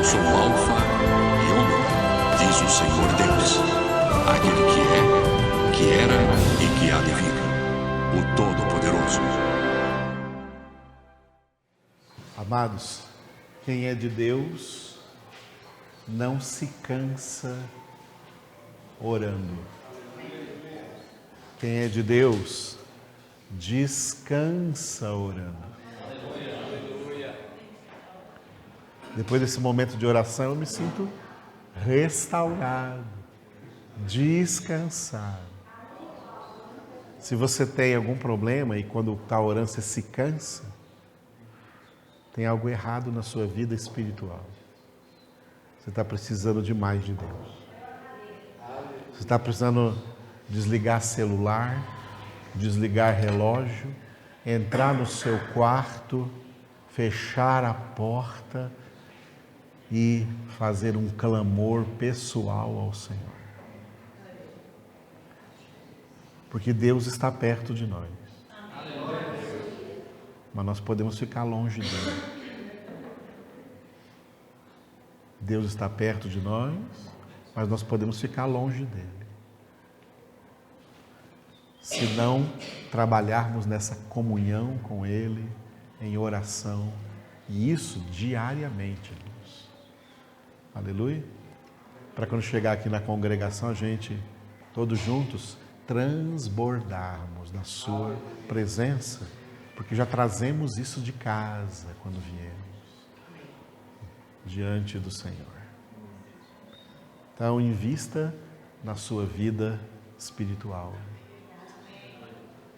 sou o Alfa e Ômega, diz o Senhor Deus, aquele que era e que há de vir, o Todo-Poderoso. Amados, quem é de Deus não se cansa orando. Quem é de Deus descansa orando. Depois desse momento de oração, eu me sinto restaurado, descansado. Se você tem algum problema e quando está orando você se cansa, tem algo errado na sua vida espiritual. Você está precisando de mais de Deus. Você está precisando desligar celular, desligar relógio, entrar no seu quarto, fechar a porta e fazer um clamor pessoal ao Senhor. Porque Deus está perto de nós. Mas nós podemos ficar longe dele. Deus está perto de nós, mas nós podemos ficar longe dele. Se não trabalharmos nessa comunhão com ele, em oração, e isso diariamente, irmãos. Aleluia? Para quando chegar aqui na congregação, a gente, todos juntos, transbordarmos da sua presença, porque já trazemos isso de casa quando viemos diante do Senhor. Então, invista na sua vida espiritual,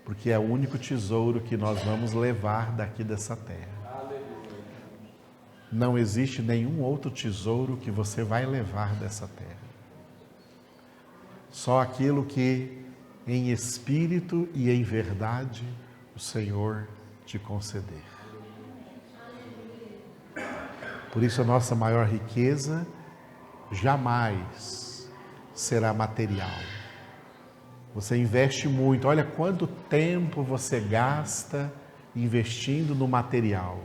porque é o único tesouro que nós vamos levar daqui dessa terra. Não existe nenhum outro tesouro que você vai levar dessa terra. Só aquilo que em espírito e em verdade o Senhor te conceder. Por isso a nossa maior riqueza jamais será material. Você investe muito, olha quanto tempo você gasta investindo no material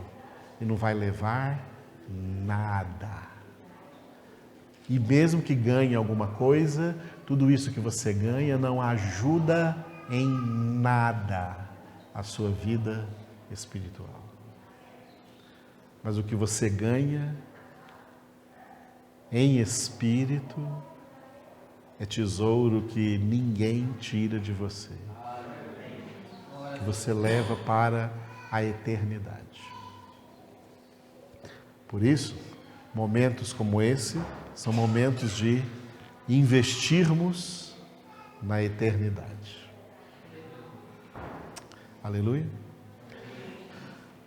e não vai levar nada. E mesmo que ganhe alguma coisa, tudo isso que você ganha não ajuda em nada a sua vida espiritual. Mas o que você ganha em espírito é tesouro que ninguém tira de você, que você leva para a eternidade. Por isso, momentos como esse são momentos de investirmos na eternidade. Aleluia.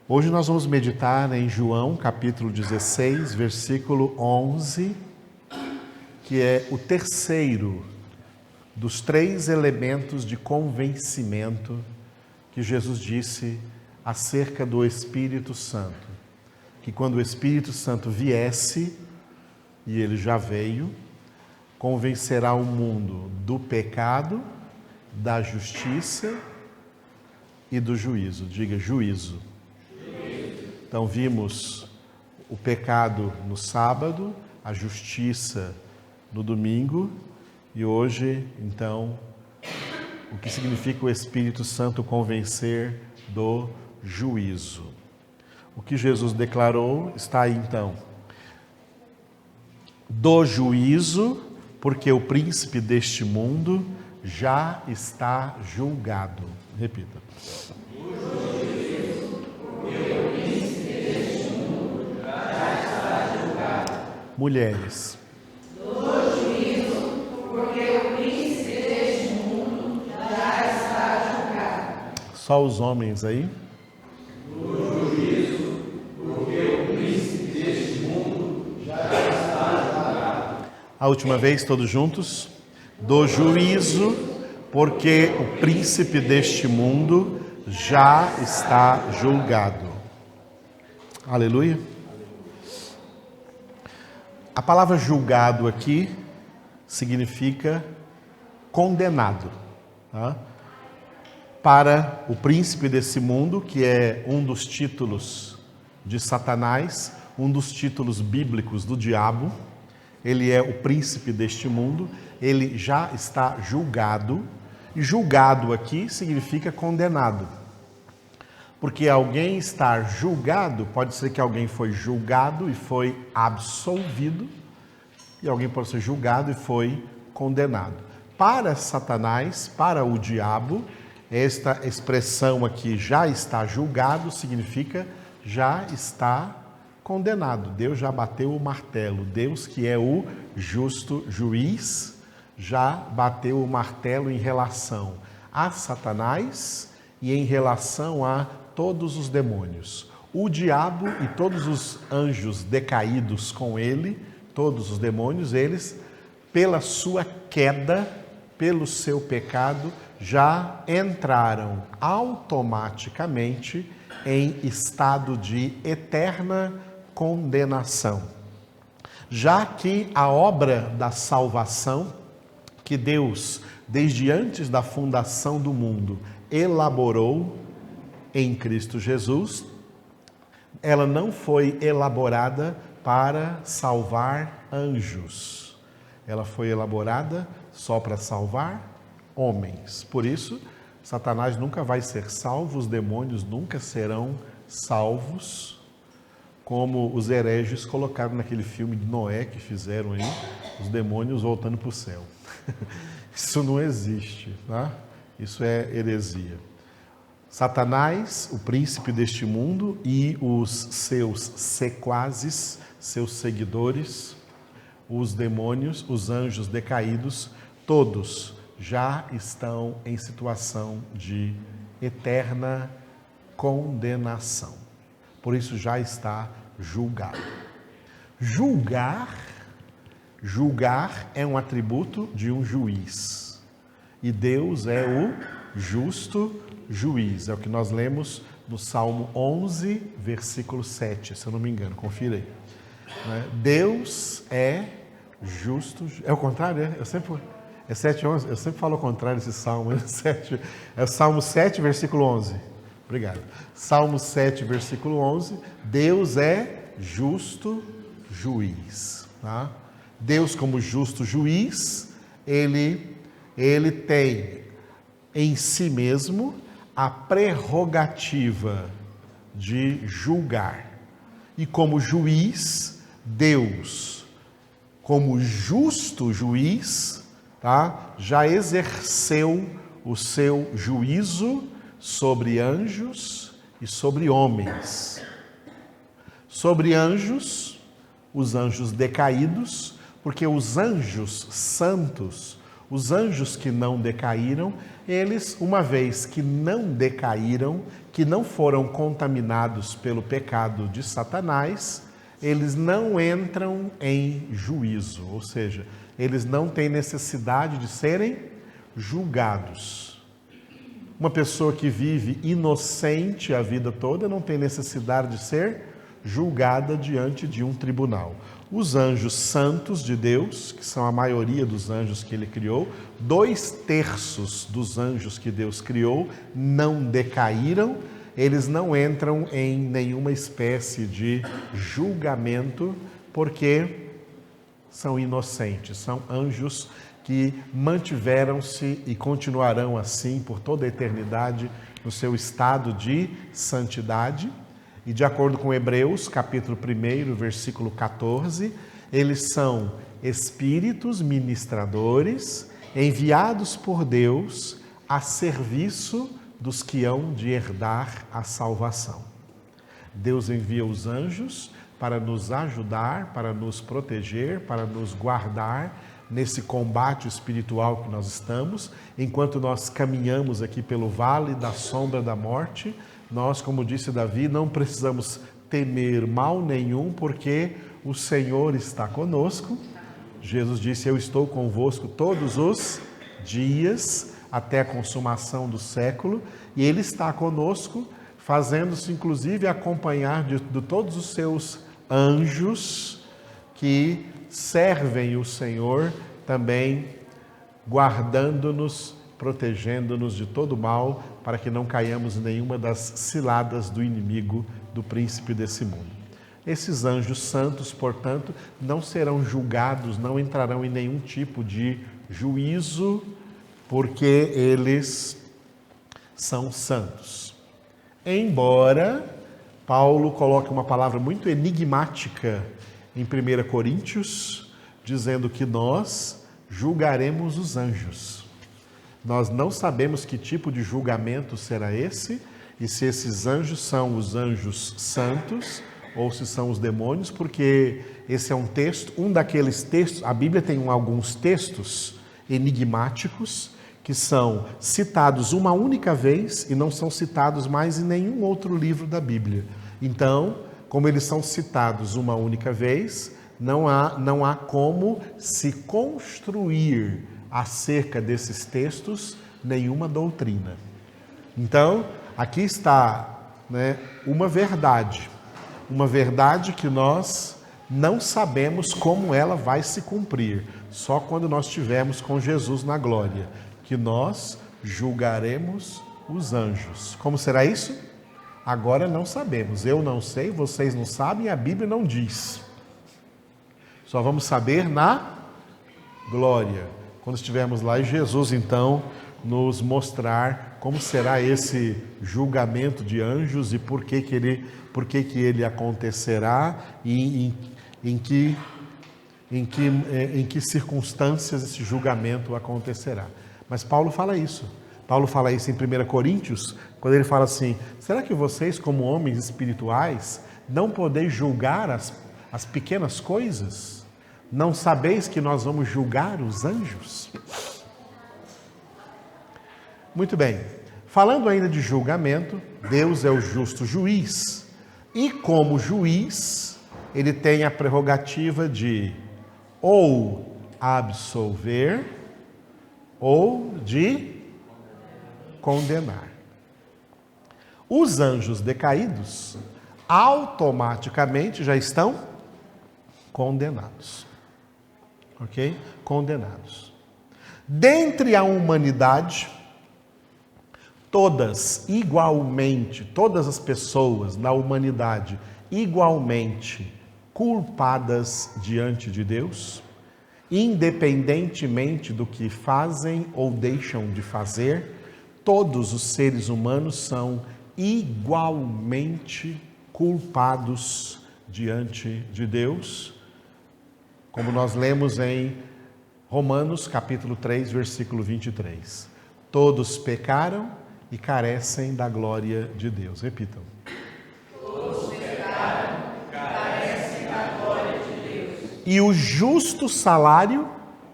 Hoje nós vamos meditar em João, capítulo 16, versículo 11, que é o terceiro dos 3 elementos de convencimento que Jesus disse acerca do Espírito Santo. Que quando o Espírito Santo viesse, e ele já veio, convencerá o mundo do pecado, da justiça e do juízo. Diga juízo. Então vimos o pecado no sábado, a justiça no domingo e hoje, então, o que significa o Espírito Santo convencer do juízo. O que Jesus declarou está aí então. Do juízo, porque o príncipe deste mundo já está julgado. Repita. Mulheres. Do juízo, porque o príncipe deste mundo já está julgado. Só os homens aí. Do juízo, porque o príncipe deste mundo já está julgado. A última vez, todos juntos. Do juízo, porque o príncipe deste mundo já está julgado. Aleluia. A palavra julgado aqui significa condenado, tá? Para o príncipe desse mundo, que é um dos títulos de Satanás, um dos títulos bíblicos do diabo. Ele é o príncipe deste mundo, ele já está julgado, e julgado aqui significa condenado. Porque alguém estar julgado, pode ser que alguém foi julgado e foi absolvido, e alguém pode ser julgado e foi condenado. Para Satanás, para o diabo, esta expressão aqui, já está julgado, significa já está condenado. Deus já bateu o martelo. Deus, que é o justo juiz, já bateu o martelo em relação a Satanás e em relação a todos os demônios. O diabo e todos os anjos decaídos com ele, todos os demônios, eles, pela sua queda, pelo seu pecado, já entraram automaticamente em estado de eterna condenação. Já que a obra da salvação, que Deus, desde antes da fundação do mundo, elaborou em Cristo Jesus, ela não foi elaborada para salvar anjos. Ela foi elaborada só para salvar homens. Por isso, Satanás nunca vai ser salvo, os demônios nunca serão salvos, como os hereges colocaram naquele filme de Noé que fizeram aí, os demônios voltando para o céu. Isso não existe, tá? Isso é heresia. Satanás, o príncipe deste mundo, e os seus sequazes, seus seguidores, os demônios, os anjos decaídos, todos já estão em situação de eterna condenação. Por isso já está julgado. Julgar é um atributo de um juiz. E Deus é o justo juiz. É o que nós lemos no Salmo 11, versículo 7, se eu não me engano. Confira aí. Deus é justo. É o contrário, é? É 7:11. Eu sempre falo o contrário desse salmo. É o Salmo 7, versículo 11. Obrigado. Salmo 7, versículo 11. Deus é justo juiz. Tá? Deus, como justo juiz, ele tem em si mesmo a prerrogativa de julgar. E como juiz, Deus, como justo juiz, tá, já exerceu o seu juízo sobre anjos e sobre homens. Sobre anjos, os anjos decaídos, porque os anjos santos, os anjos que não decaíram, eles, uma vez que não decaíram, que não foram contaminados pelo pecado de Satanás, eles não entram em juízo, ou seja, eles não têm necessidade de serem julgados. Uma pessoa que vive inocente a vida toda não tem necessidade de ser julgada diante de um tribunal. Os anjos santos de Deus, que são a maioria dos anjos que ele criou, 2/3 dos anjos que Deus criou não decaíram, eles não entram em nenhuma espécie de julgamento, porque são inocentes, são anjos que mantiveram-se e continuarão assim por toda a eternidade no seu estado de santidade. E de acordo com Hebreus, capítulo 1, versículo 14, eles são espíritos ministradores enviados por Deus a serviço dos que hão de herdar a salvação. Deus envia os anjos para nos ajudar, para nos proteger, para nos guardar nesse combate espiritual que nós estamos, enquanto nós caminhamos aqui pelo vale da sombra da morte. Nós, como disse Davi, não precisamos temer mal nenhum, porque o Senhor está conosco. Jesus disse: eu estou convosco todos os dias, até a consumação do século, e Ele está conosco, fazendo-se inclusive acompanhar de todos os seus anjos que servem o Senhor, também guardando-nos, protegendo-nos de todo mal, para que não caiamos em nenhuma das ciladas do inimigo, do príncipe desse mundo. Esses anjos santos, portanto, não serão julgados, não entrarão em nenhum tipo de juízo, porque eles são santos. Embora Paulo coloque uma palavra muito enigmática em 1 Coríntios, dizendo que nós julgaremos os anjos. Nós não sabemos que tipo de julgamento será esse, e se esses anjos são os anjos santos ou se são os demônios, porque esse é um texto, um daqueles textos, a Bíblia tem alguns textos enigmáticos que são citados uma única vez e não são citados mais em nenhum outro livro da Bíblia. Então, como eles são citados uma única vez, não há como se construir acerca desses textos nenhuma doutrina. Então, aqui está, uma verdade que nós não sabemos como ela vai se cumprir, só quando nós estivermos com Jesus na glória, que nós julgaremos os anjos. Como será isso? Agora não sabemos, eu não sei, vocês não sabem, a Bíblia não diz. Só vamos saber na glória, quando estivermos lá e Jesus então nos mostrar como será esse julgamento de anjos e por que ele acontecerá e em que circunstâncias esse julgamento acontecerá. Mas Paulo fala isso. Paulo fala isso em 1 Coríntios, quando ele fala assim: será que vocês, como homens espirituais, não podeis julgar as pequenas coisas? Não sabeis que nós vamos julgar os anjos? Muito bem. Falando ainda de julgamento, Deus é o justo juiz. E como juiz, ele tem a prerrogativa de ou absolver ou de condenar. Os anjos decaídos automaticamente já estão condenados. Ok? Condenados. Dentre a humanidade, todas as pessoas da humanidade igualmente culpadas diante de Deus, independentemente do que fazem ou deixam de fazer, todos os seres humanos são igualmente culpados diante de Deus, como nós lemos em Romanos capítulo 3, versículo 23. Todos pecaram e carecem da glória de Deus. Repitam. Todos pecaram e carecem da glória de Deus. E o justo salário,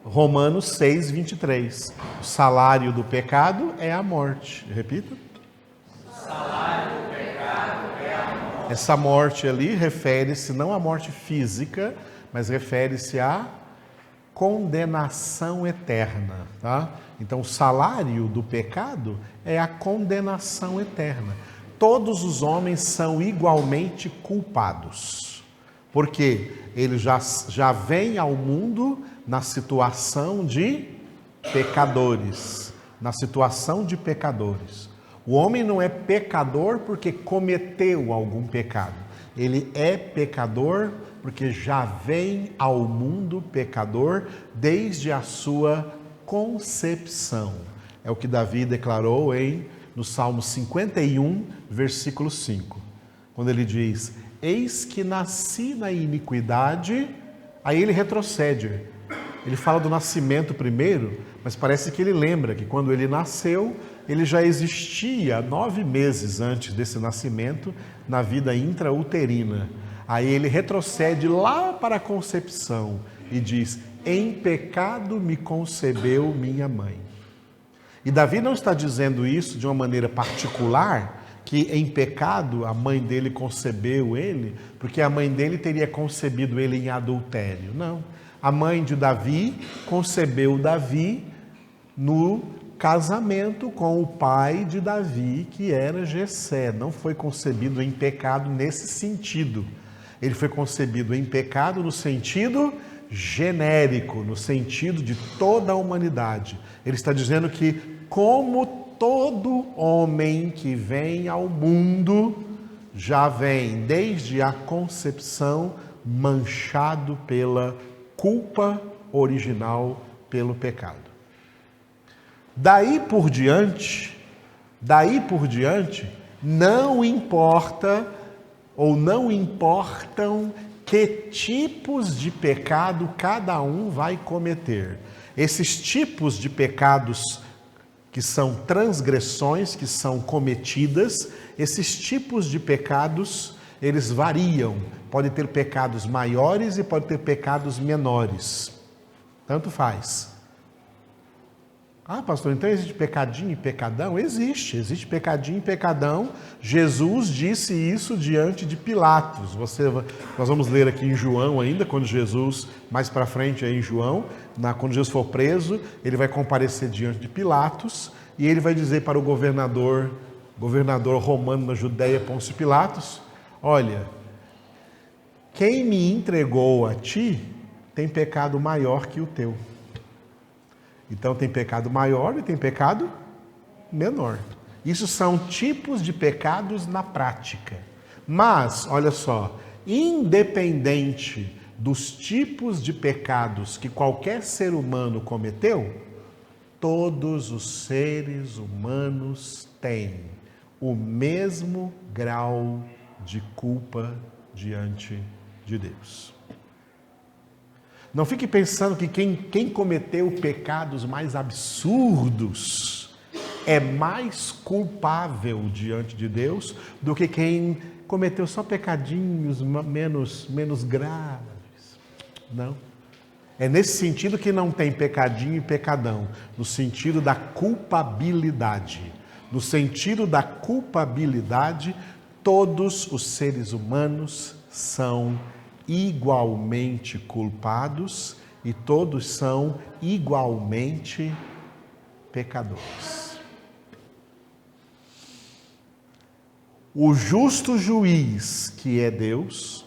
Romanos 6, 23. O salário do pecado é a morte. Repita. O salário do pecado é a morte. Essa morte ali refere-se não à morte física, mas refere-se à condenação eterna, tá? Então, o salário do pecado é a condenação eterna. Todos os homens são igualmente culpados, porque eles já vêm ao mundo na situação de pecadores, O homem não é pecador porque cometeu algum pecado. Ele é pecador porque já vem ao mundo pecador desde a sua concepção. É o que Davi declarou no Salmo 51, versículo 5. Quando ele diz: eis que nasci na iniquidade, aí ele retrocede. Ele fala do nascimento primeiro, mas parece que ele lembra que quando ele nasceu, ele já existia 9 meses antes desse nascimento na vida intrauterina. Aí ele retrocede lá para a concepção e diz: em pecado me concebeu minha mãe. E Davi não está dizendo isso de uma maneira particular, que em pecado a mãe dele concebeu ele, porque a mãe dele teria concebido ele em adultério. Não. A mãe de Davi concebeu Davi no casamento com o pai de Davi, que era Jessé. Não foi concebido em pecado nesse sentido. Ele foi concebido em pecado no sentido genérico, no sentido de toda a humanidade. Ele está dizendo que, como todo homem que vem ao mundo já vem desde a concepção manchado pela culpa original, pelo pecado. Daí por diante, não importa ou não importam que tipos de pecado cada um vai cometer. Esses tipos de pecados que são transgressões, que são cometidas, esses tipos de pecados, eles variam. Pode ter pecados maiores e pode ter pecados menores. Tanto faz. Ah, pastor, então existe pecadinho e pecadão? Existe pecadinho e pecadão. Jesus disse isso diante de Pilatos. Nós vamos ler aqui em João ainda, quando Jesus, mais para frente aí em João, quando Jesus for preso, ele vai comparecer diante de Pilatos e ele vai dizer para o governador romano na Judéia, Pôncio Pilatos: olha, quem me entregou a ti tem pecado maior que o teu. Então tem pecado maior e tem pecado menor. Isso são tipos de pecados na prática. Mas, olha só, independente dos tipos de pecados que qualquer ser humano cometeu, todos os seres humanos têm o mesmo grau de culpa diante de Deus. Não fique pensando que quem cometeu pecados mais absurdos é mais culpável diante de Deus do que quem cometeu só pecadinhos menos graves. Não. É nesse sentido que não tem pecadinho e pecadão, no sentido da culpabilidade. No sentido da culpabilidade, todos os seres humanos são igualmente culpados e todos são igualmente pecadores. O justo juiz, que é Deus,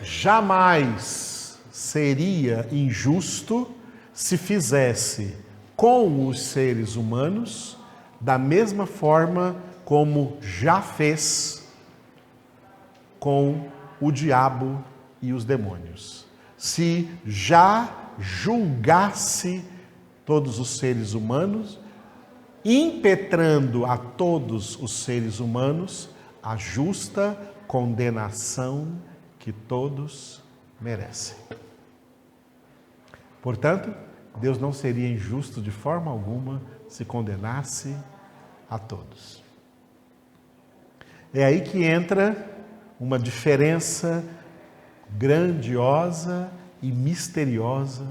jamais seria injusto se fizesse com os seres humanos da mesma forma como já fez com o diabo e os demônios. Se já julgasse todos os seres humanos, impetrando a todos os seres humanos a justa condenação que todos merecem. Portanto, Deus não seria injusto de forma alguma se condenasse a todos. É aí que entra uma diferença grandiosa e misteriosa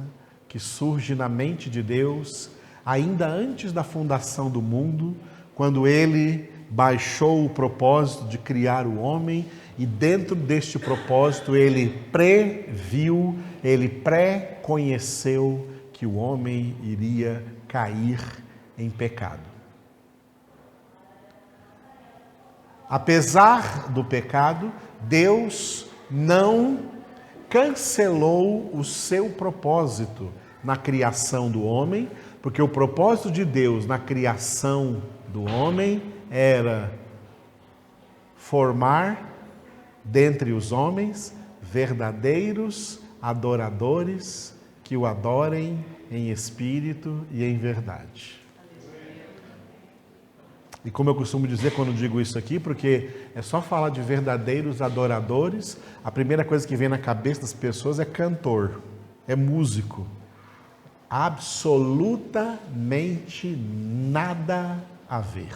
que surge na mente de Deus ainda antes da fundação do mundo, quando Ele baixou o propósito de criar o homem e dentro deste propósito Ele previu, Ele pré-conheceu que o homem iria cair em pecado. Apesar do pecado, Deus não cancelou o seu propósito na criação do homem, porque o propósito de Deus na criação do homem era formar dentre os homens verdadeiros adoradores que o adorem em espírito e em verdade. E como eu costumo dizer quando digo isso aqui, porque é só falar de verdadeiros adoradores, a primeira coisa que vem na cabeça das pessoas é cantor, é músico. Absolutamente nada a ver.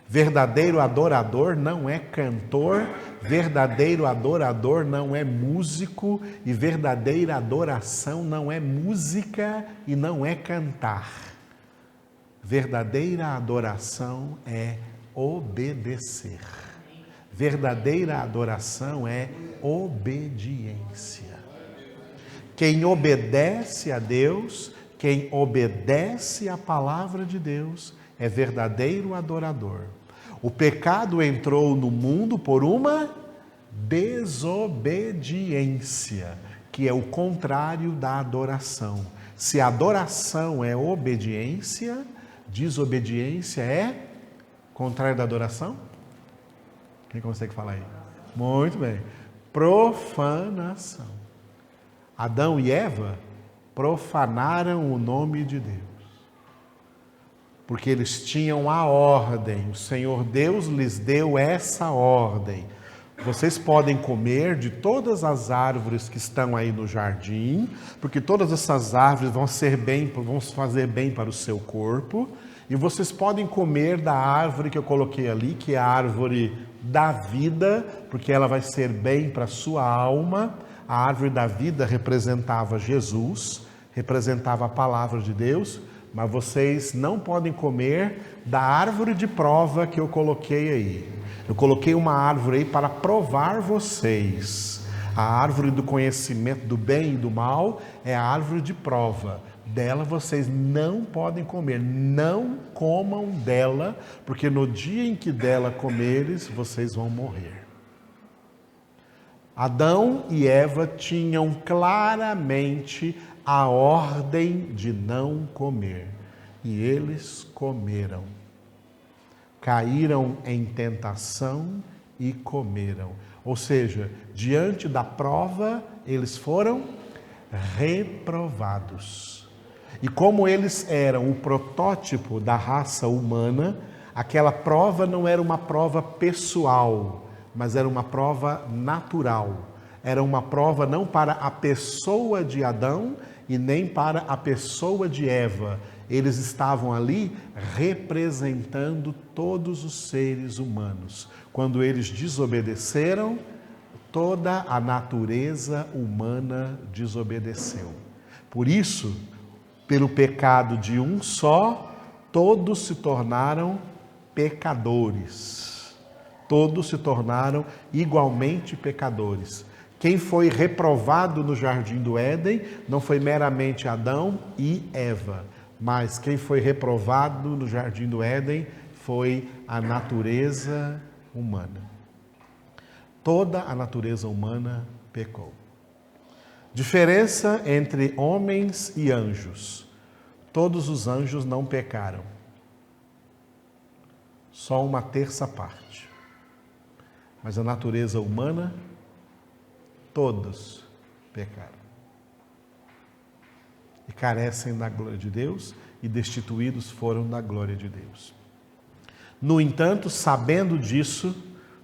Verdadeiro adorador não é cantor, verdadeiro adorador não é músico, e verdadeira adoração não é música e não é cantar. Verdadeira adoração é obedecer. Verdadeira adoração é obediência. Quem obedece a Deus, quem obedece à palavra de Deus, é verdadeiro adorador. O pecado entrou no mundo por uma desobediência, que é o contrário da adoração. Se a adoração é obediência, desobediência é contrário da adoração? Quem consegue falar aí? Muito bem. Profanação. Adão e Eva profanaram o nome de Deus. Porque eles tinham a ordem. O Senhor Deus lhes deu essa ordem. Vocês podem comer de todas as árvores que estão aí no jardim, porque todas essas árvores vão fazer bem para o seu corpo, e vocês podem comer da árvore que eu coloquei ali, que é a árvore da vida, porque ela vai ser bem para a sua alma. A árvore da vida representava Jesus, representava a palavra de Deus, mas vocês não podem comer da árvore de prova que eu coloquei aí. Eu coloquei uma árvore aí para provar vocês. A árvore do conhecimento do bem e do mal é a árvore de prova. Dela vocês não podem comer. Não comam dela, porque no dia em que dela comeres, vocês vão morrer. Adão e Eva tinham claramente a ordem de não comer. E eles comeram. Caíram em tentação e comeram. Ou seja, diante da prova, eles foram reprovados. E como eles eram o protótipo da raça humana, aquela prova não era uma prova pessoal, mas era uma prova natural. Era uma prova não para a pessoa de Adão e nem para a pessoa de Eva. Eles estavam ali representando todos os seres humanos. Quando eles desobedeceram, toda a natureza humana desobedeceu. Por isso, pelo pecado de um só, todos se tornaram pecadores. Todos se tornaram igualmente pecadores. Quem foi reprovado no jardim do Éden não foi meramente Adão e Eva, mas quem foi reprovado no jardim do Éden foi a natureza humana. Toda a natureza humana pecou. Diferença entre homens e anjos. Todos os anjos não pecaram. Só uma terça parte. Mas a natureza humana, todos pecaram. E carecem da glória de Deus, e destituídos foram da glória de Deus. No entanto, sabendo disso,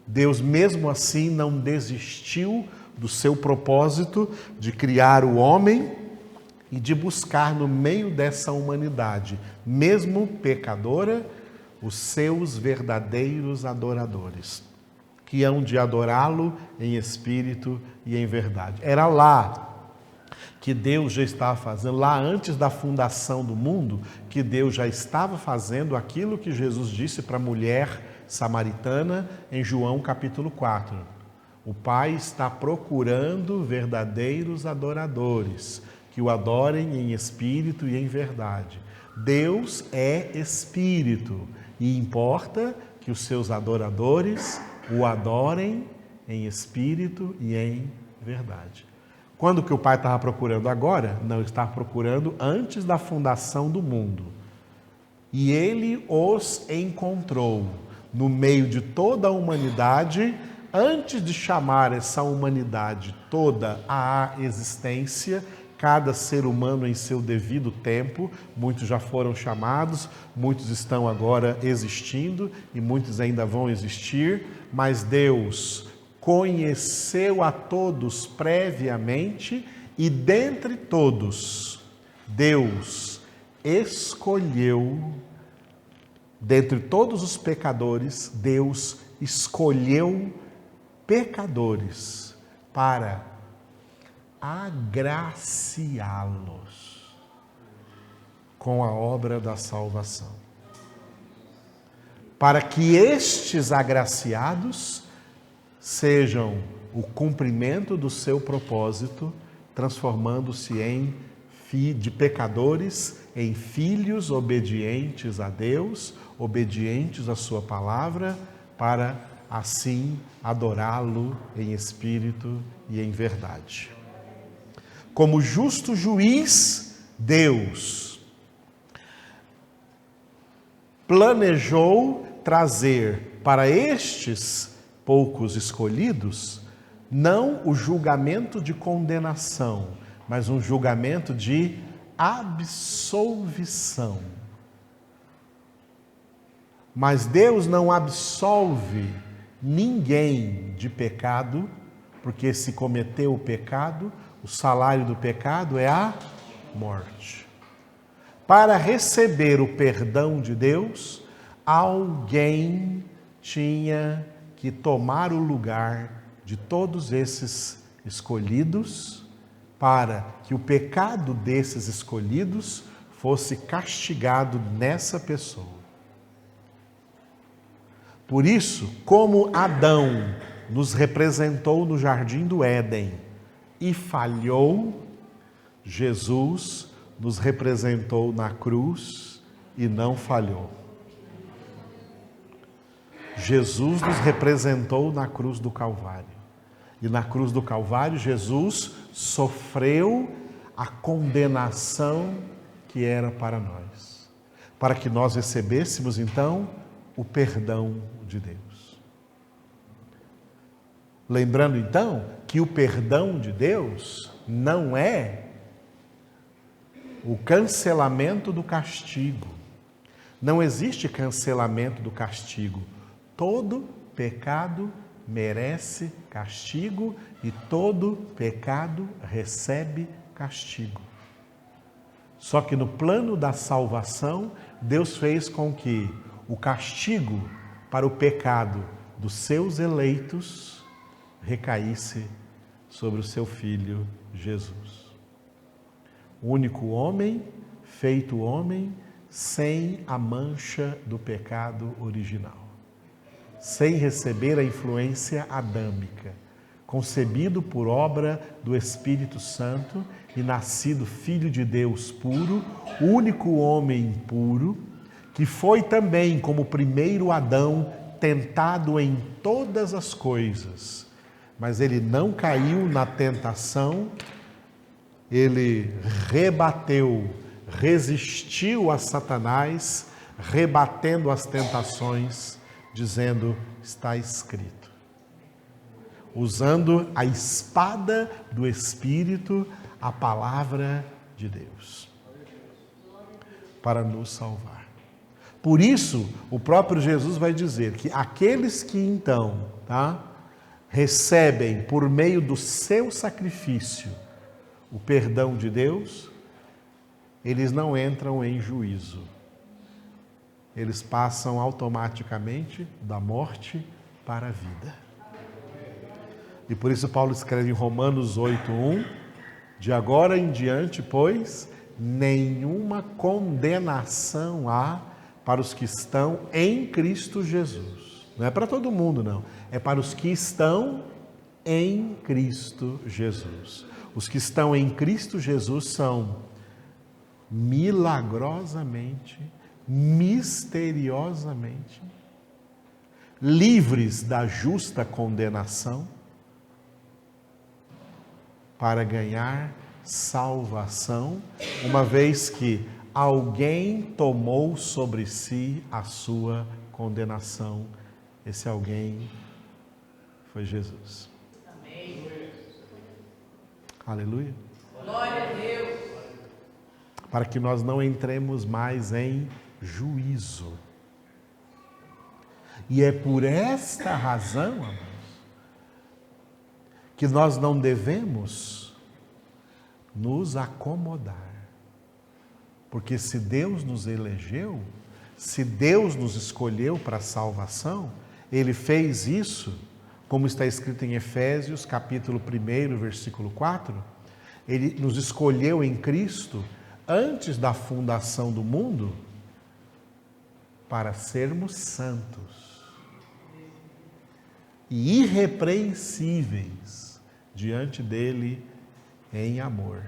Deus mesmo assim não desistiu do seu propósito de criar o homem e de buscar no meio dessa humanidade, mesmo pecadora, os seus verdadeiros adoradores, que hão de adorá-lo em espírito e em verdade. Era lá que Deus já estava fazendo, lá antes da fundação do mundo, que Deus já estava fazendo aquilo que Jesus disse para a mulher samaritana em João capítulo 4. O Pai está procurando verdadeiros adoradores, que o adorem em espírito e em verdade. Deus é espírito e importa que os seus adoradores o adorem em espírito e em verdade. Quando que o Pai estava procurando agora? Não, ele estava procurando antes da fundação do mundo. E ele os encontrou no meio de toda a humanidade, antes de chamar essa humanidade toda à existência, cada ser humano em seu devido tempo. Muitos já foram chamados, muitos estão agora existindo e muitos ainda vão existir, mas Deus conheceu a todos previamente e dentre todos, Deus escolheu, dentre todos os pecadores, Deus escolheu pecadores para agraciá-los com a obra da salvação. Para que estes agraciados sejam o cumprimento do seu propósito, transformando-se de pecadores em filhos obedientes a Deus, obedientes à sua palavra, para assim adorá-lo em espírito e em verdade. Como justo juiz, Deus planejou trazer para estes poucos escolhidos, não o julgamento de condenação, mas um julgamento de absolvição. Mas Deus não absolve ninguém de pecado, porque se cometeu o pecado, o salário do pecado é a morte. Para receber o perdão de Deus, alguém tinha que tomar o lugar de todos esses escolhidos, para que o pecado desses escolhidos fosse castigado nessa pessoa. Por isso, como Adão nos representou no jardim do Éden e falhou, Jesus nos representou na cruz e não falhou. Jesus nos representou na cruz do Calvário. E na cruz do Calvário, Jesus sofreu a condenação que era para nós, para que nós recebêssemos, então, o perdão de Deus. Lembrando, então, que o perdão de Deus não é o cancelamento do castigo. Não existe cancelamento do castigo. Todo pecado merece castigo e todo pecado recebe castigo. Só que no plano da salvação, Deus fez com que o castigo para o pecado dos seus eleitos recaísse sobre o seu Filho Jesus. O único homem, feito homem, sem a mancha do pecado original, sem receber a influência adâmica, concebido por obra do Espírito Santo e nascido Filho de Deus puro, único homem puro, que foi também, como o primeiro Adão, tentado em todas as coisas, mas ele não caiu na tentação, ele rebateu, resistiu a Satanás, rebatendo as tentações, dizendo, está escrito. Usando a espada do Espírito, a palavra de Deus, para nos salvar. Por isso, o próprio Jesus vai dizer que aqueles que então, recebem por meio do seu sacrifício o perdão de Deus, eles não entram em juízo. Eles passam automaticamente da morte para a vida. E por isso Paulo escreve em Romanos 8:1, de agora em diante, pois, nenhuma condenação há para os que estão em Cristo Jesus. Não é para todo mundo, não. É para os que estão em Cristo Jesus. Os que estão em Cristo Jesus são milagrosamente, misteriosamente, livres da justa condenação, para ganhar salvação, uma vez que alguém tomou sobre si a sua condenação. Esse alguém foi Jesus. Amém. Aleluia. Glória a Deus. Para que nós não entremos mais em juízo. E é por esta razão, amados, que nós não devemos nos acomodar. Porque se Deus nos elegeu, se Deus nos escolheu para a salvação, Ele fez isso, como está escrito em Efésios, capítulo 1, versículo 4, Ele nos escolheu em Cristo antes da fundação do mundo para sermos santos e irrepreensíveis diante dele em amor.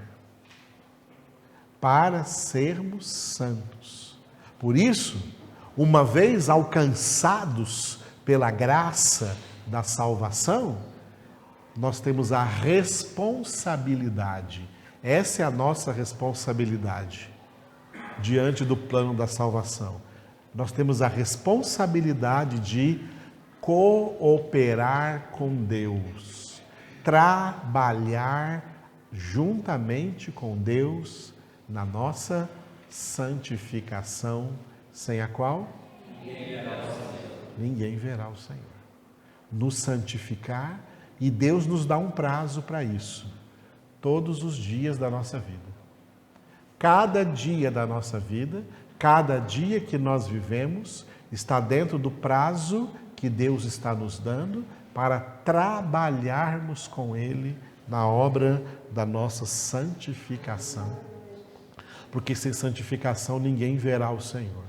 Para sermos santos. Por isso, uma vez alcançados pela graça da salvação, nós temos a responsabilidade. Essa é a nossa responsabilidade diante do plano da salvação. Nós temos a responsabilidade de cooperar com Deus, trabalhar juntamente com Deus na nossa santificação, sem a qual ninguém verá o Senhor. Nos santificar, e Deus nos dá um prazo para isso, todos os dias da nossa vida. Cada dia da nossa vida, cada dia que nós vivemos, está dentro do prazo que Deus está nos dando para trabalharmos com Ele na obra da nossa santificação. Porque sem santificação ninguém verá o Senhor.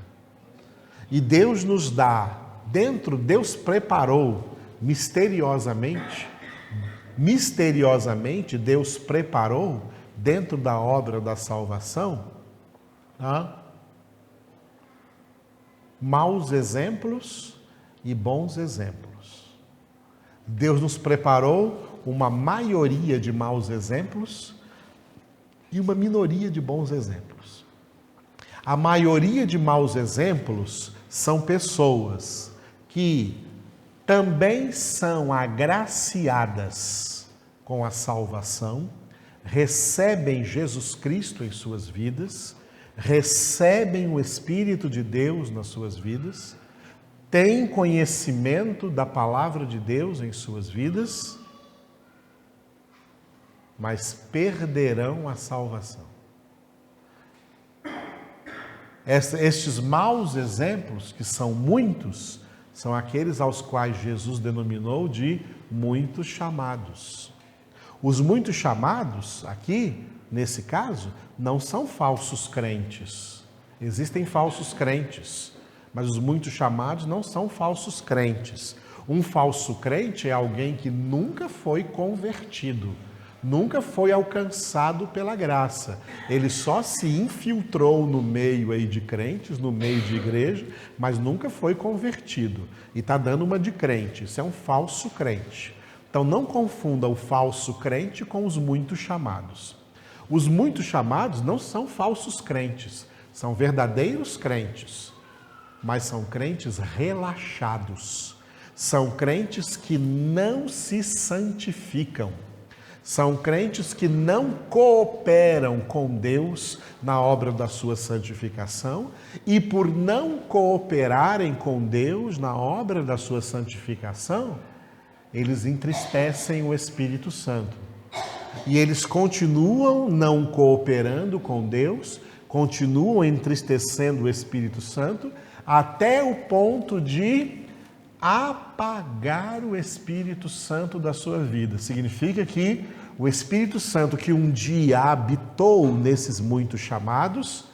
E Deus nos dá, Deus preparou misteriosamente, Deus preparou dentro da obra da salvação, maus exemplos e bons exemplos. Deus nos preparou uma maioria de maus exemplos e uma minoria de bons exemplos. A maioria de maus exemplos são pessoas que também são agraciadas com a salvação, recebem Jesus Cristo em suas vidas, recebem o Espírito de Deus nas suas vidas, têm conhecimento da palavra de Deus em suas vidas, mas perderão a salvação. Estes maus exemplos, que são muitos, são aqueles aos quais Jesus denominou de muitos chamados. Os muitos chamados, aqui, nesse caso, não são falsos crentes. Existem falsos crentes, mas os muitos chamados não são falsos crentes. Um falso crente é alguém que nunca foi convertido, nunca foi alcançado pela graça. Ele só se infiltrou no meio aí de crentes, no meio de igreja, mas nunca foi convertido. E está dando uma de crente. Isso é um falso crente. Então não confunda o falso crente com os muitos chamados. Os muitos chamados não são falsos crentes, são verdadeiros crentes, mas são crentes relaxados. São crentes que não se santificam. São crentes que não cooperam com Deus na obra da sua santificação e por não cooperarem com Deus na obra da sua santificação, eles entristecem o Espírito Santo. E eles continuam não cooperando com Deus, continuam entristecendo o Espírito Santo até o ponto de apagar o Espírito Santo da sua vida. Significa que o Espírito Santo que um dia habitou nesses muitos chamados,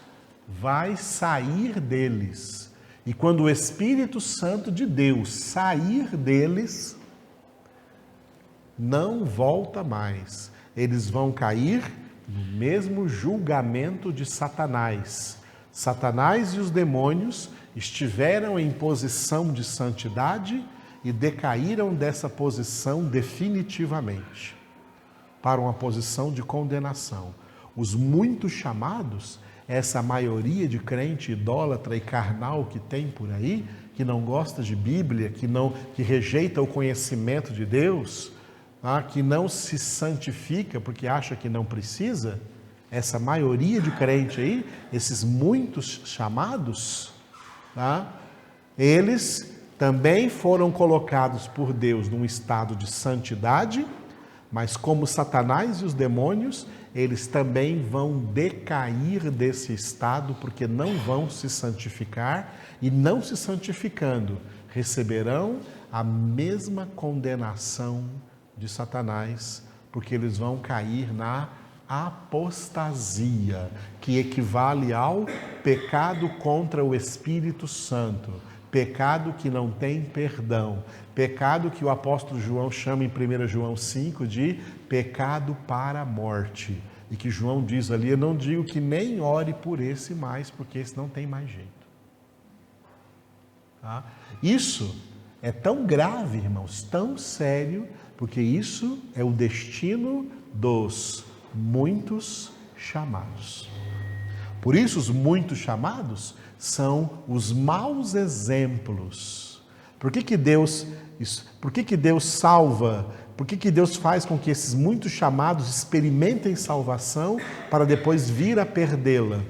vai sair deles. E quando o Espírito Santo de Deus sair deles, não volta mais. Eles vão cair no mesmo julgamento de Satanás. Satanás e os demônios estiveram em posição de santidade e decaíram dessa posição definitivamente para uma posição de condenação. Os muitos chamados, essa maioria de crente idólatra e carnal que tem por aí, que não gosta de Bíblia, que rejeita o conhecimento de Deus, que não se santifica porque acha que não precisa, essa maioria de crente aí, esses muitos chamados, eles também foram colocados por Deus num estado de santidade, mas como Satanás e os demônios, eles também vão decair desse estado porque não vão se santificar e não se santificando, receberão a mesma condenação de Satanás, porque eles vão cair na apostasia, que equivale ao pecado contra o Espírito Santo, pecado que não tem perdão, pecado que o apóstolo João chama em 1 João 5 de pecado para a morte, e que João diz ali, eu não digo que nem ore por esse mais, porque esse não tem mais jeito. Isso é tão grave, irmãos, tão sério, porque isso é o destino dos muitos chamados. Por isso, os muitos chamados são os maus exemplos. Por que Deus Por que Deus salva? Por que Deus faz com que esses muitos chamados experimentem salvação para depois vir a perdê-la?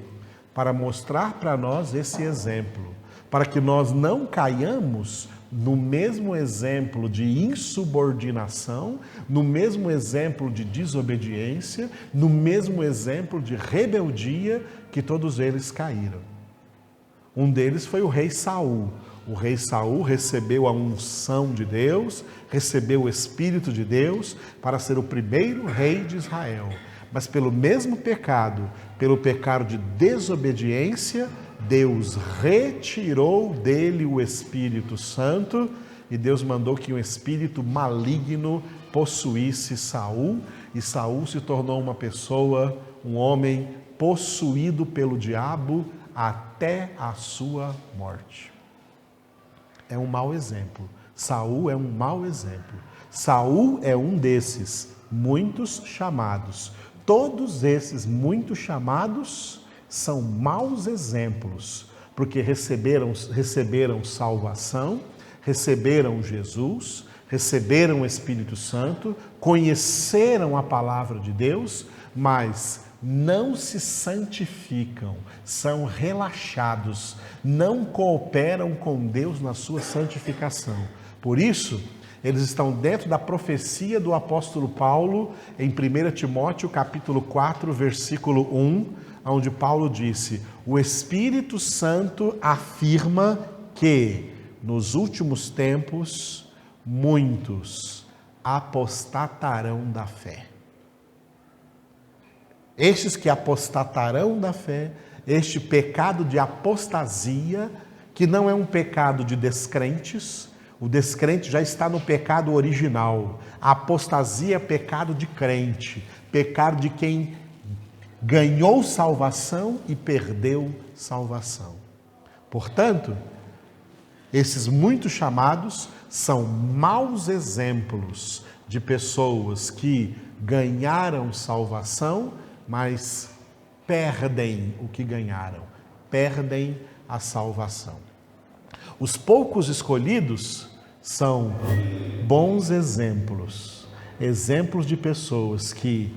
Para mostrar para nós esse exemplo, para que nós não caiamos no mesmo exemplo de insubordinação, no mesmo exemplo de desobediência, no mesmo exemplo de rebeldia que todos eles caíram. Um deles foi o rei Saul. O rei Saul recebeu a unção de Deus, recebeu o Espírito de Deus para ser o primeiro rei de Israel. Mas pelo mesmo pecado, pelo pecado de desobediência, Deus retirou dele o Espírito Santo e Deus mandou que um espírito maligno possuísse Saul, e Saul se tornou uma pessoa, um homem possuído pelo diabo até a sua morte. É um mau exemplo. Saul é um mau exemplo. Saul é um desses muitos chamados. Todos esses muitos chamados são maus exemplos, porque receberam salvação, receberam Jesus, receberam o Espírito Santo, conheceram a palavra de Deus, mas não se santificam, são relaxados, não cooperam com Deus na sua santificação. Por isso, eles estão dentro da profecia do apóstolo Paulo em 1 Timóteo capítulo 4, versículo 1, onde Paulo disse: o Espírito Santo afirma que nos últimos tempos muitos apostatarão da fé. Estes que apostatarão da fé, este pecado de apostasia, que não é um pecado de descrentes, o descrente já está no pecado original. A apostasia é pecado de crente, pecado de quem ganhou salvação e perdeu salvação. Portanto, esses muitos chamados são maus exemplos de pessoas que ganharam salvação, mas perdem o que ganharam, perdem a salvação. Os poucos escolhidos são bons exemplos, exemplos de pessoas que,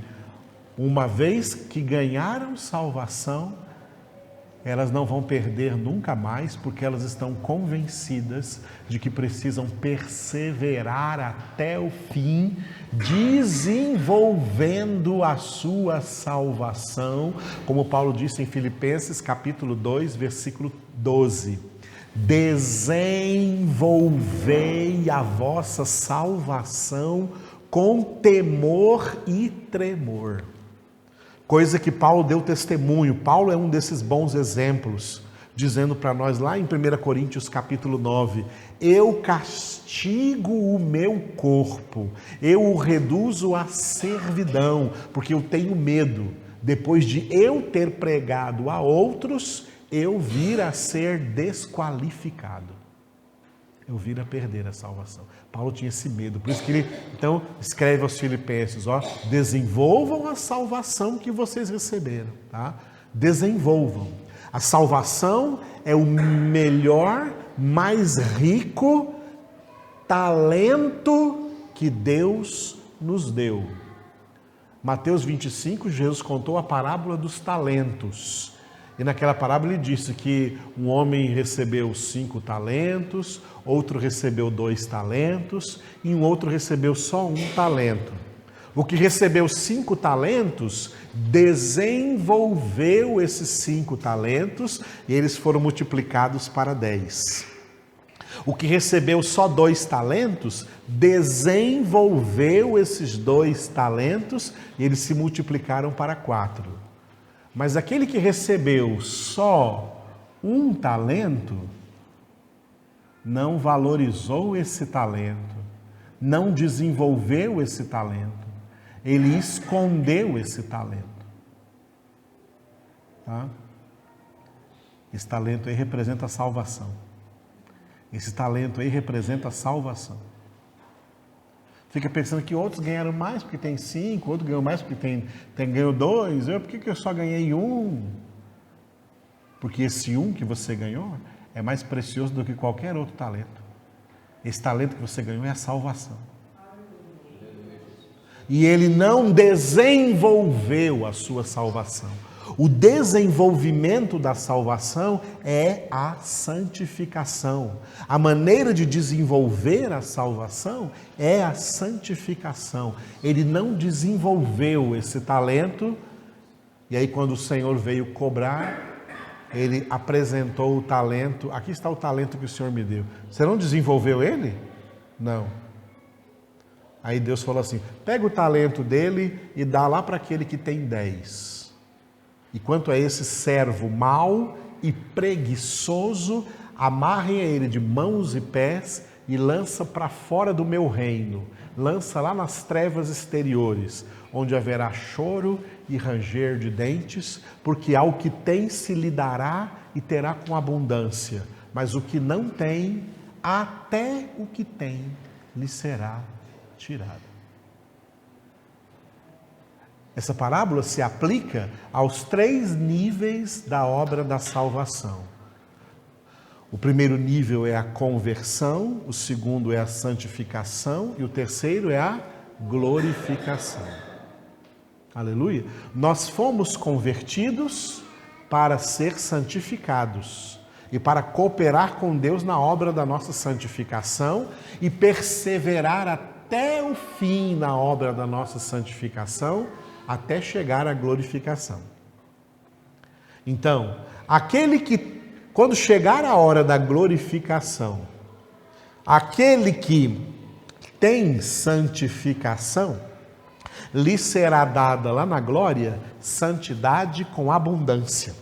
uma vez que ganharam salvação, elas não vão perder nunca mais, porque elas estão convencidas de que precisam perseverar até o fim, desenvolvendo a sua salvação, como Paulo disse em Filipenses capítulo 2, versículo 12. Desenvolvei a vossa salvação com temor e tremor. Coisa que Paulo deu testemunho. Paulo é um desses bons exemplos, dizendo para nós lá em 1 Coríntios capítulo 9, eu castigo o meu corpo, eu o reduzo à servidão, porque eu tenho medo, depois de eu ter pregado a outros, eu vir a ser desqualificado. Eu vir a perder a salvação. Paulo tinha esse medo, por isso que ele, então, escreve aos Filipenses, desenvolvam a salvação que vocês receberam, tá? Desenvolvam. A salvação é o melhor, mais rico talento que Deus nos deu. Mateus 25, Jesus contou a parábola dos talentos. E naquela parábola ele disse que um homem recebeu 5 talentos, outro recebeu 2 talentos e um outro recebeu só 1 talento. O que recebeu 5 talentos desenvolveu esses 5 talentos e eles foram multiplicados para 10. O que recebeu só 2 talentos desenvolveu esses 2 talentos e eles se multiplicaram para 4. Mas aquele que recebeu só 1 talento, não valorizou esse talento, não desenvolveu esse talento, ele escondeu esse talento. Tá? Esse talento aí representa a salvação. Esse talento aí representa a salvação. Fica pensando que outros ganharam mais porque tem 5, outro ganhou mais porque ganhou 2. Por que eu só ganhei 1? Porque esse 1 que você ganhou é mais precioso do que qualquer outro talento. Esse talento que você ganhou é a salvação. E ele não desenvolveu a sua salvação. O desenvolvimento da salvação é a santificação. A maneira de desenvolver a salvação é a santificação. Ele não desenvolveu esse talento, e aí quando o Senhor veio cobrar, ele apresentou o talento. Aqui está o talento que o Senhor me deu. Você não desenvolveu ele? Não. Aí Deus falou assim: pega o talento dele e dá lá para aquele que tem 10. E quanto a esse servo mau e preguiçoso, amarrem ele de mãos e pés e lança para fora do meu reino. Lança lá nas trevas exteriores, onde haverá choro e ranger de dentes, porque ao que tem se lhe dará e terá com abundância, mas o que não tem, até o que tem, lhe será tirado. Essa parábola se aplica aos 3 níveis da obra da salvação. O primeiro nível é a conversão, o segundo é a santificação e o terceiro é a glorificação. Aleluia! Nós fomos convertidos para ser santificados e para cooperar com Deus na obra da nossa santificação e perseverar até o fim na obra da nossa santificação, até chegar à glorificação. Então, aquele que, quando chegar a hora da glorificação, aquele que tem santificação, lhe será dada lá na glória santidade com abundância.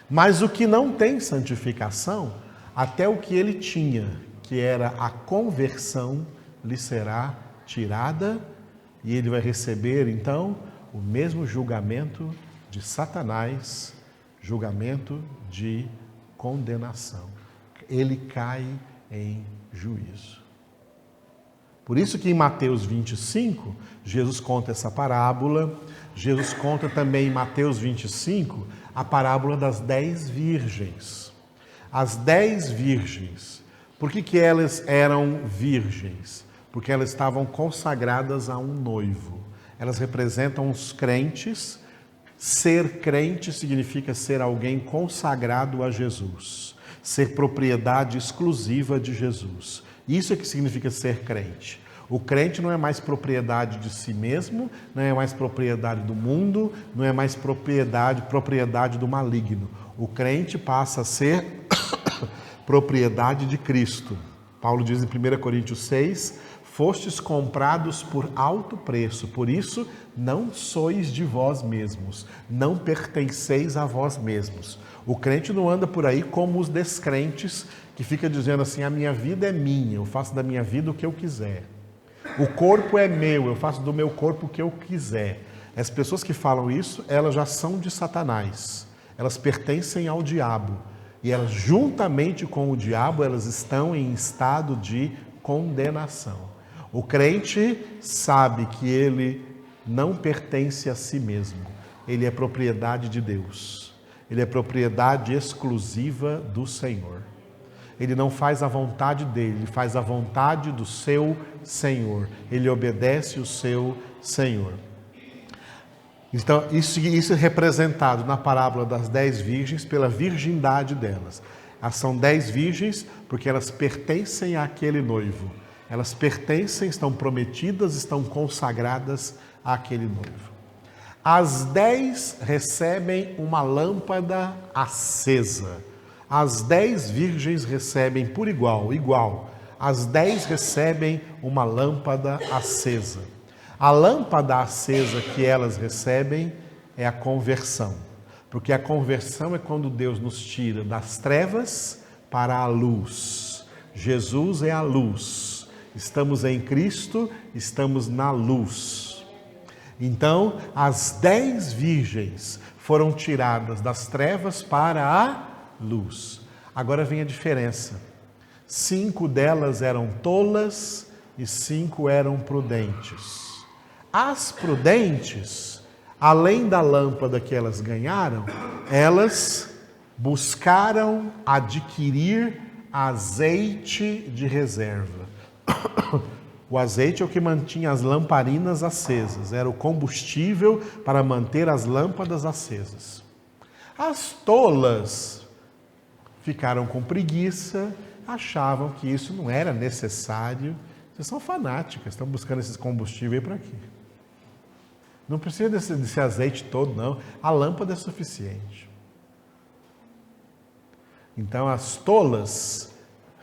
Mas o que não tem santificação, até o que ele tinha, que era a conversão, lhe será tirada, e ele vai receber, então, o mesmo julgamento de Satanás, julgamento de condenação. Ele cai em juízo. Por isso que em Mateus 25, Jesus conta essa parábola. Jesus conta também em Mateus 25 a parábola das 10 virgens. As 10 virgens. Por que elas eram virgens? Porque elas estavam consagradas a um noivo. Elas representam os crentes. Ser crente significa ser alguém consagrado a Jesus. Ser propriedade exclusiva de Jesus. Isso é que significa ser crente. O crente não é mais propriedade de si mesmo, não é mais propriedade do mundo, não é mais propriedade do maligno. O crente passa a ser propriedade de Cristo. Paulo diz em 1 Coríntios 6, fostes comprados por alto preço, por isso não sois de vós mesmos, não pertenceis a vós mesmos. O crente não anda por aí como os descrentes, que fica dizendo assim: a minha vida é minha, eu faço da minha vida o que eu quiser. O corpo é meu, eu faço do meu corpo o que eu quiser. As pessoas que falam isso, elas já são de Satanás. Elas pertencem ao diabo. E elas, juntamente com o diabo, elas estão em estado de condenação. O crente sabe que ele não pertence a si mesmo. Ele é propriedade de Deus. Ele é propriedade exclusiva do Senhor. Ele não faz a vontade dele, ele faz a vontade do seu Senhor. Ele obedece o seu Senhor. Então, isso é representado na parábola das 10 virgens pela virgindade delas. Elas são 10 virgens porque elas pertencem àquele noivo. Elas pertencem, estão prometidas, estão consagradas àquele noivo. As 10 recebem uma lâmpada acesa. As 10 virgens recebem por igual. As 10 recebem uma lâmpada acesa. A lâmpada acesa que elas recebem é a conversão. Porque a conversão é quando Deus nos tira das trevas para a luz. Jesus é a luz. Estamos em Cristo, estamos na luz. Então, as 10 virgens foram tiradas das trevas para a luz. Agora vem a diferença. 5 delas eram tolas e 5 eram prudentes. As prudentes, além da lâmpada que elas ganharam, elas buscaram adquirir azeite de reserva. O azeite é o que mantinha as lamparinas acesas, era o combustível para manter as lâmpadas acesas. As tolas ficaram com preguiça, achavam que isso não era necessário. Vocês são fanáticas, estão buscando esse combustível aí para quê? Não precisa desse azeite todo, não. A lâmpada é suficiente. Então, as tolas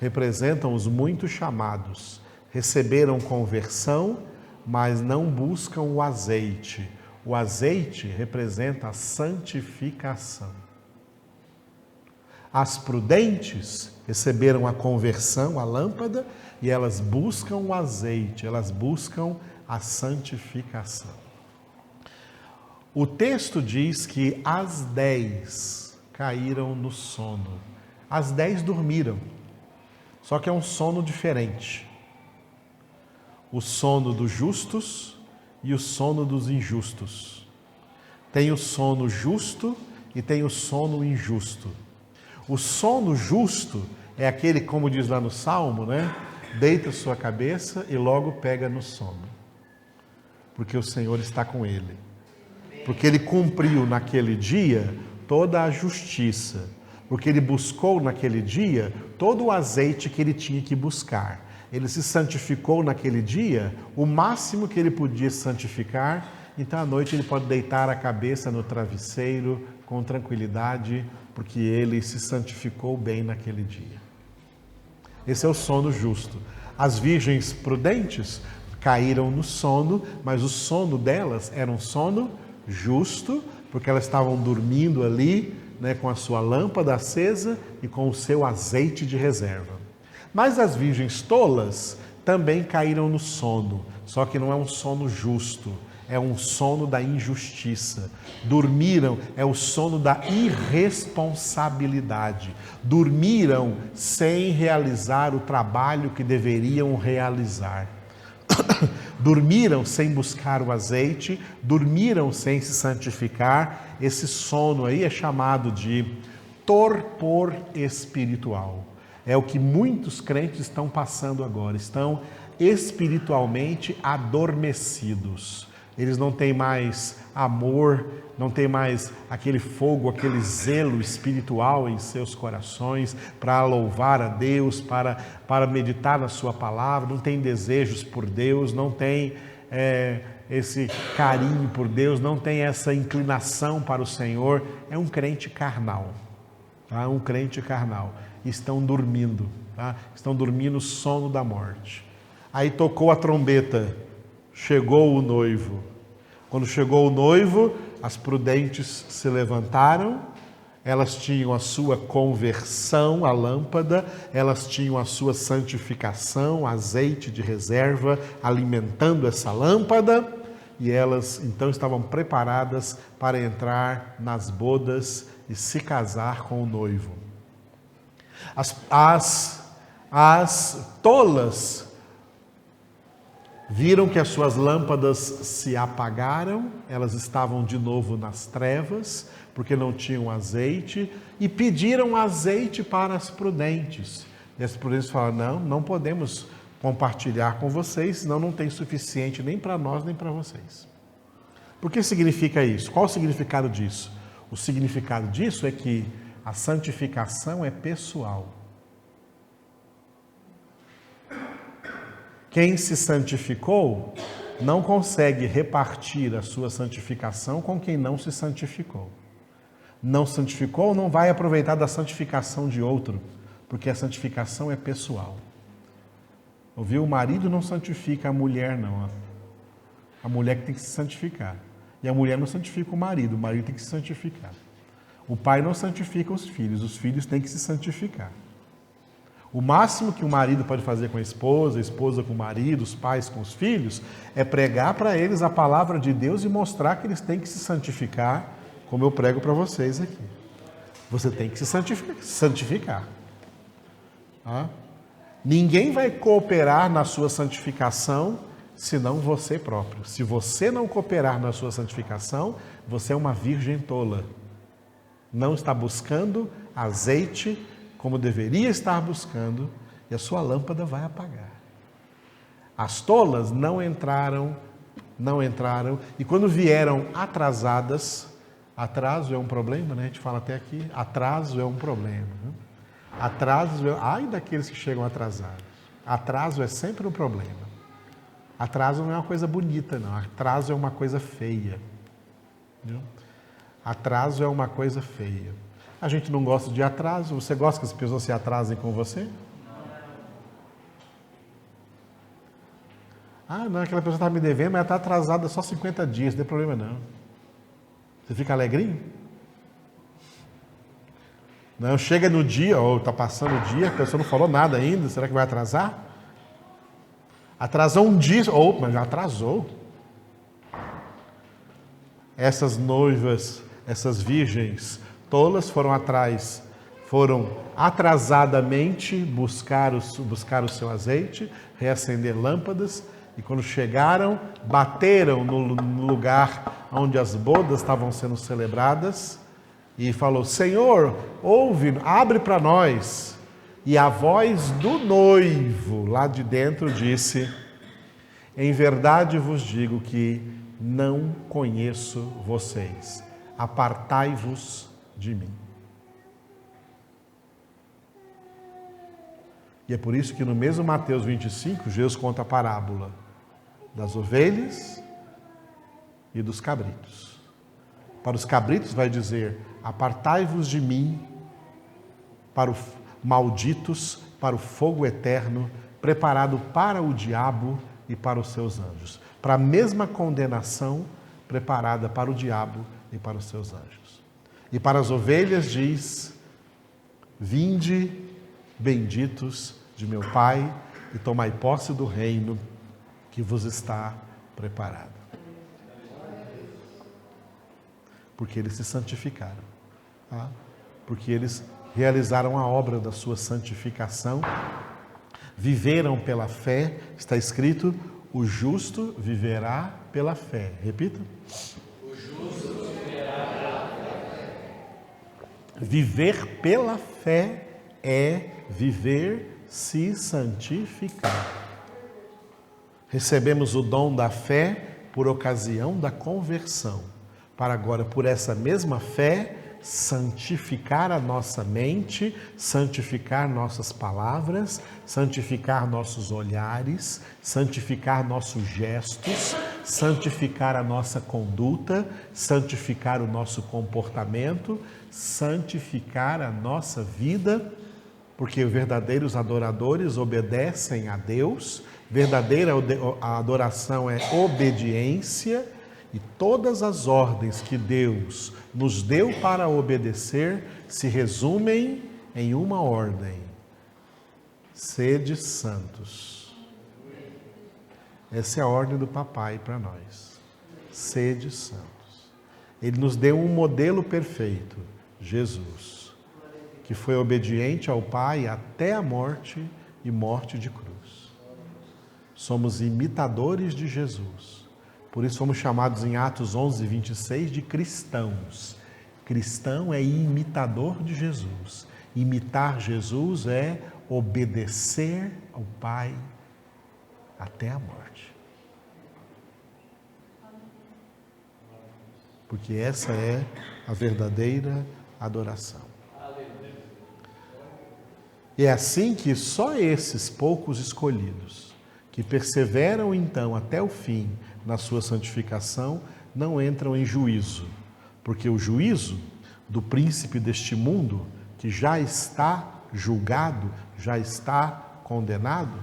representam os muito chamados. Receberam conversão, mas não buscam o azeite. O azeite representa a santificação. As prudentes receberam a conversão, a lâmpada, e elas buscam o azeite, elas buscam a santificação. O texto diz que as 10 caíram no sono. As 10 dormiram, só que é um sono diferente. O sono dos justos e o sono dos injustos. Tem o sono justo e tem o sono injusto. O sono justo é aquele, como diz lá no Salmo, né? Deita sua cabeça e logo pega no sono. Porque o Senhor está com ele. Porque ele cumpriu naquele dia toda a justiça. Porque ele buscou naquele dia todo o azeite que ele tinha que buscar. Ele se santificou naquele dia, o máximo que ele podia santificar. Então à noite ele pode deitar a cabeça no travesseiro com tranquilidade, porque ele se santificou bem naquele dia. Esse é o sono justo. As virgens prudentes caíram no sono, mas o sono delas era um sono justo, porque elas estavam dormindo ali, né, com a sua lâmpada acesa e com o seu azeite de reserva. Mas as virgens tolas também caíram no sono, só que não é um sono justo, é um sono da injustiça. Dormiram, é o sono da irresponsabilidade. Dormiram sem realizar o trabalho que deveriam realizar. Dormiram sem buscar o azeite, dormiram sem se santificar. Esse sono aí é chamado de torpor espiritual. É o que muitos crentes estão passando agora, estão espiritualmente adormecidos. Eles não têm mais amor, não têm mais aquele fogo, aquele zelo espiritual em seus corações para louvar a Deus, para meditar na sua palavra, não têm desejos por Deus, não têm esse carinho por Deus, não têm essa inclinação para o Senhor. É um crente carnal, tá? Um crente carnal. Estão dormindo, tá? Estão dormindo o sono da morte. Aí tocou a trombeta, chegou o noivo. Quando chegou o noivo, as prudentes se levantaram, elas tinham a sua conversão, a lâmpada, elas tinham a sua santificação, azeite de reserva, alimentando essa lâmpada, e elas então estavam preparadas para entrar nas bodas e se casar com o noivo. As tolas viram que as suas lâmpadas se apagaram, elas estavam de novo nas trevas, porque não tinham azeite, e pediram azeite para as prudentes. E as prudentes falaram: não podemos compartilhar com vocês, senão não tem suficiente nem para nós, nem para vocês. Por que significa isso? Qual o significado disso? O significado disso é que a santificação é pessoal. Quem se santificou não consegue repartir a sua santificação com quem não se santificou. Não santificou, não vai aproveitar da santificação de outro, porque a santificação é pessoal. Ouviu? O marido não santifica a mulher, não. A mulher que tem que se santificar. E a mulher não santifica o marido tem que se santificar. O pai não santifica os filhos têm que se santificar. O máximo que o marido pode fazer com a esposa com o marido, os pais com os filhos, é pregar para eles a palavra de Deus e mostrar que eles têm que se santificar, como eu prego para vocês aqui. Você tem que se santificar. Tá? Ninguém vai cooperar na sua santificação senão você próprio. Se você não cooperar na sua santificação, você é uma virgem tola. Não está buscando azeite como deveria estar buscando, e a sua lâmpada vai apagar. As tolas não entraram, e quando vieram atrasadas, atraso é um problema, né? A gente fala até aqui, atraso é um problema. Né? Ai daqueles que chegam atrasados. Atraso é sempre um problema. Atraso não é uma coisa bonita, não. Atraso é uma coisa feia. Viu? Atraso é uma coisa feia. A gente não gosta de atraso. Você gosta que as pessoas se atrasem com você? Ah, não, aquela pessoa está me devendo, mas ela está atrasada só 50 dias, não tem problema não. Você fica alegrinho? Não, chega no dia, ou está passando o dia, a pessoa não falou nada ainda, será que vai atrasar? Atrasou um dia, mas já atrasou. Essas noivas, essas virgens tolas foram atrasadamente buscar o seu azeite, reacender lâmpadas, e quando chegaram, bateram no lugar onde as bodas estavam sendo celebradas, e falou: Senhor, ouve, abre para nós. E a voz do noivo lá de dentro disse: em verdade vos digo que não conheço vocês. Apartai-vos de mim. E é por isso que no mesmo Mateus 25, Jesus conta a parábola das ovelhas e dos cabritos. Para os cabritos vai dizer: apartai-vos de mim, para malditos, para o fogo eterno, preparado para o diabo e para os seus anjos. Para a mesma condenação preparada para o diabo e para os seus anjos. E para as ovelhas diz: vinde, benditos de meu Pai, e tomai posse do reino que vos está preparado. Porque eles se santificaram. Tá? Porque eles realizaram a obra da sua santificação, viveram pela fé. Está escrito: o justo viverá pela fé. Repita. O justo viverá pela fé. Viver pela fé é viver se santificar. Recebemos o dom da fé por ocasião da conversão, para agora, por essa mesma fé, santificar a nossa mente, santificar nossas palavras, santificar nossos olhares, santificar nossos gestos, santificar a nossa conduta, santificar o nosso comportamento, santificar a nossa vida, porque verdadeiros adoradores obedecem a Deus, verdadeira adoração é obediência, e todas as ordens que Deus nos deu para obedecer se resumem em uma ordem: sede santos. Essa é a ordem do papai para nós. Sede santos. Ele nos deu um modelo perfeito, Jesus, que foi obediente ao Pai até a morte e morte de cruz. Somos imitadores de Jesus. Por isso fomos chamados em Atos 11, 26 de cristãos. Cristão é imitador de Jesus. Imitar Jesus é obedecer ao Pai até a morte. Porque essa é a verdadeira adoração. E é assim que só esses poucos escolhidos, que perseveram então até o fim na sua santificação, não entram em juízo, porque o juízo do príncipe deste mundo, que já está julgado, já está condenado,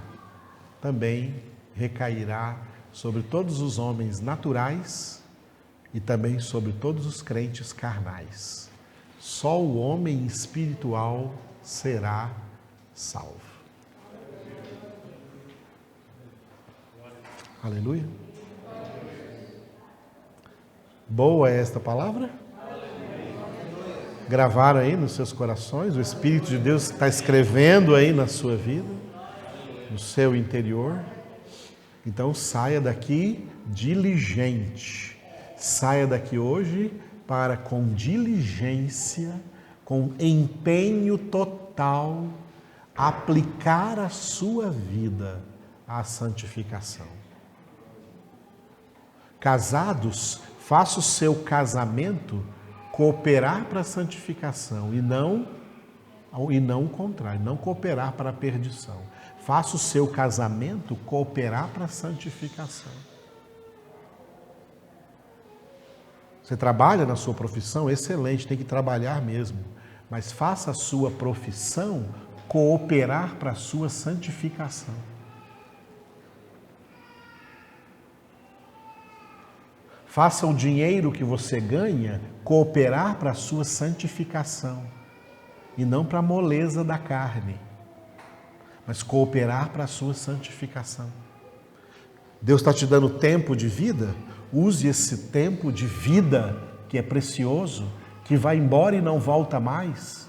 também recairá sobre todos os homens naturais e também sobre todos os crentes carnais. Só o homem espiritual será salvo. Aleluia. Boa é esta palavra? Gravaram aí nos seus corações? O Espírito de Deus está escrevendo aí na sua vida, no seu interior. Então saia daqui diligente. Saia daqui hoje para, com diligência, com empenho total, aplicar a sua vida à santificação. Casados, faça o seu casamento cooperar para a santificação e não o contrário, não cooperar para a perdição. Faça o seu casamento cooperar para a santificação. Você trabalha na sua profissão, excelente, tem que trabalhar mesmo. Mas faça a sua profissão cooperar para a sua santificação. Faça o dinheiro que você ganha cooperar para a sua santificação. E não para a moleza da carne, mas cooperar para a sua santificação. Deus está te dando tempo de vida, use esse tempo de vida que é precioso, que vai embora e não volta mais.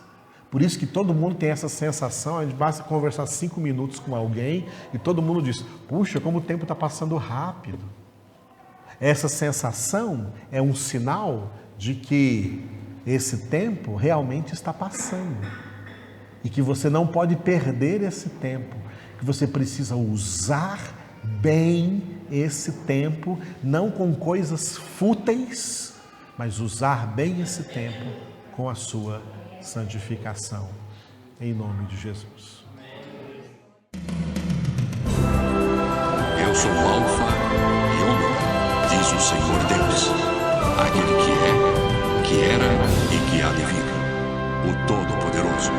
Por isso que todo mundo tem essa sensação, a gente basta conversar 5 minutos com alguém e todo mundo diz, puxa, como o tempo está passando rápido. Essa sensação é um sinal de que esse tempo realmente está passando e que você não pode perder esse tempo, que você precisa usar bem esse tempo, não com coisas fúteis, mas usar bem esse tempo com a sua santificação, em nome de Jesus. Eu sou o Alfa e Ômega, diz o Senhor Deus, aquele que é, que era e que há de vir, o Todo-Poderoso.